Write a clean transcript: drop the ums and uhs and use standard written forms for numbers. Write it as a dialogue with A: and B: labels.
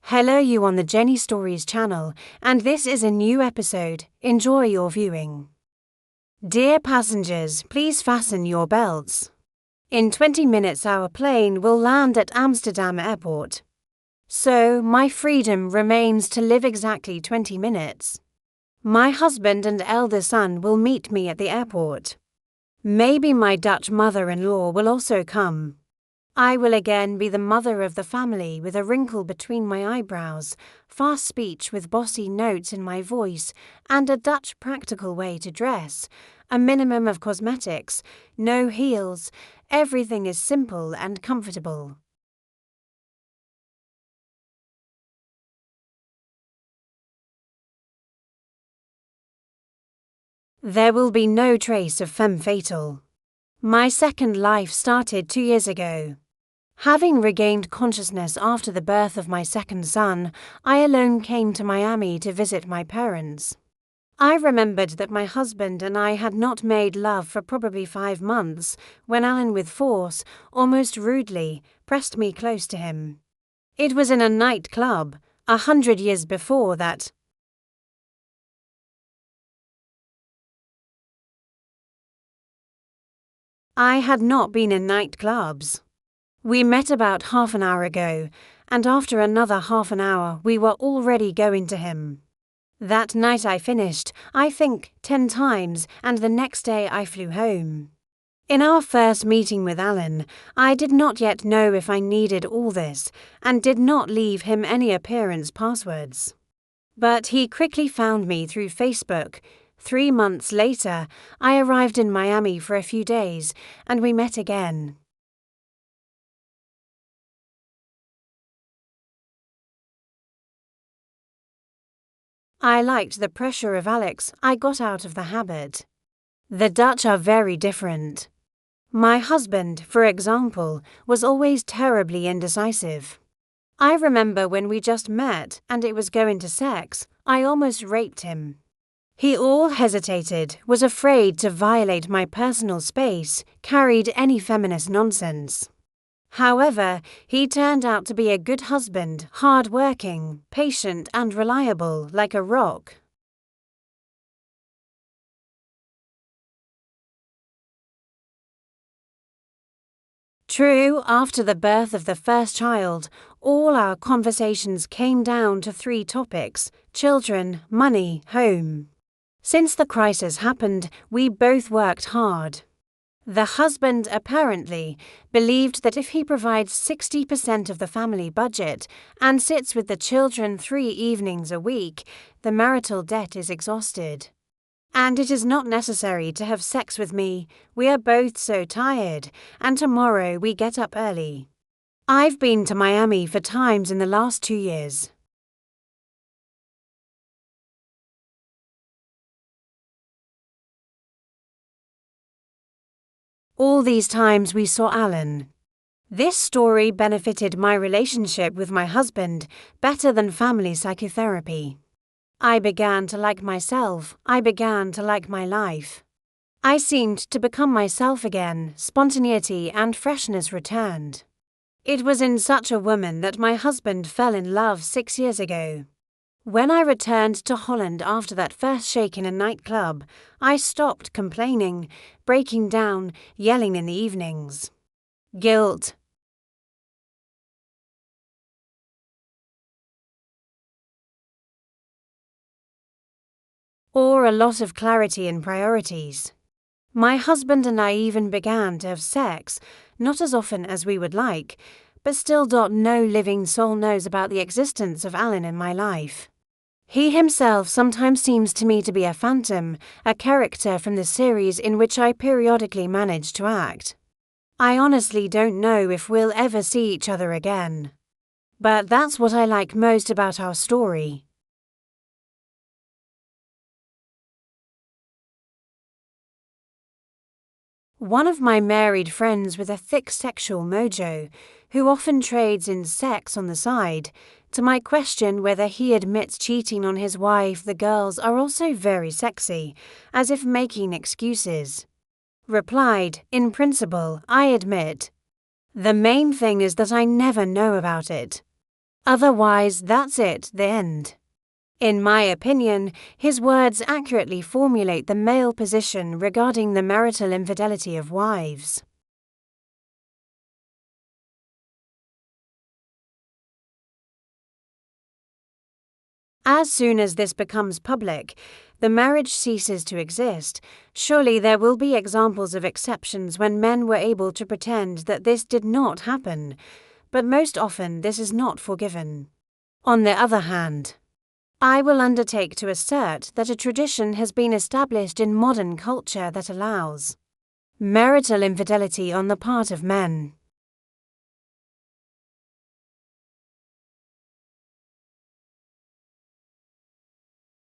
A: Hello, you on the Jenny Stories channel, and this is a new episode. Enjoy your viewing. Dear passengers, please fasten your belts. In 20 minutes our plane will land at Amsterdam Airport. So, my freedom remains to live exactly 20 minutes. My husband and elder son will meet me at the airport. Maybe my Dutch mother-in-law will also come. I will again be the mother of the family with a wrinkle between my eyebrows, fast speech with bossy notes in my voice, and a Dutch practical way to dress, a minimum of cosmetics, no heels, everything is simple and comfortable. There will be no trace of femme fatale. My second life started 2 years ago. Having regained consciousness after the birth of my second son, I alone came to Miami to visit my parents. I remembered that my husband and I had not made love for probably 5 months when Alan with force, almost rudely, pressed me close to him. It was in a nightclub, 100 years before that. I had not been in nightclubs. We met about half an hour ago, and after another half an hour we were already going to him. That night I finished, I think, 10 times, and the next day I flew home. In our first meeting with Alan, I did not yet know if I needed all this, and did not leave him any appearance passwords. But he quickly found me through Facebook. 3 months later, I arrived in Miami for a few days, and we met again. I liked the pressure of Alex. I got out of the habit. The Dutch are very different. My husband, for example, was always terribly indecisive. I remember when we just met and it was going to sex, I almost raped him. He all hesitated, was afraid to violate my personal space, carried any feminist nonsense. However, he turned out to be a good husband, hard-working, patient and reliable, like a rock. True, after the birth of the first child, all our conversations came down to 3 topics: children, money, home. Since the crisis happened, we both worked hard. The husband, apparently, believed that if he provides 60% of the family budget and sits with the children 3 evenings a week, the marital debt is exhausted. And it is not necessary to have sex with me. We are both so tired, and tomorrow we get up early. I've been to Miami 4 times in the last 2 years. All these times we saw Alan. This story benefited my relationship with my husband better than family psychotherapy. I began to like myself. I began to like my life. I seemed to become myself again. Spontaneity and freshness returned. It was in such a woman that my husband fell in love 6 years ago. When I returned to Holland after that first shake in a nightclub, I stopped complaining, breaking down, yelling in the evenings. Guilt. Or a lot of clarity in priorities. My husband and I even began to have sex, not as often as we would like, but still no living soul knows about the existence of Alan in my life. He himself sometimes seems to me to be a phantom, a character from the series in which I periodically manage to act. I honestly don't know if we'll ever see each other again. But that's what I like most about our story. One of my married friends with a thick sexual mojo, who often trades in sex on the side, to my question whether he admits cheating on his wife, the girls are also very sexy, as if making excuses. Replied, in principle, I admit. The main thing is that I never know about it. Otherwise, that's it, the end. In my opinion, his words accurately formulate the male position regarding the marital infidelity of wives. As soon as this becomes public, the marriage ceases to exist. Surely there will be examples of exceptions when men were able to pretend that this did not happen, but most often this is not forgiven. On the other hand, I will undertake to assert that a tradition has been established in modern culture that allows marital infidelity on the part of men.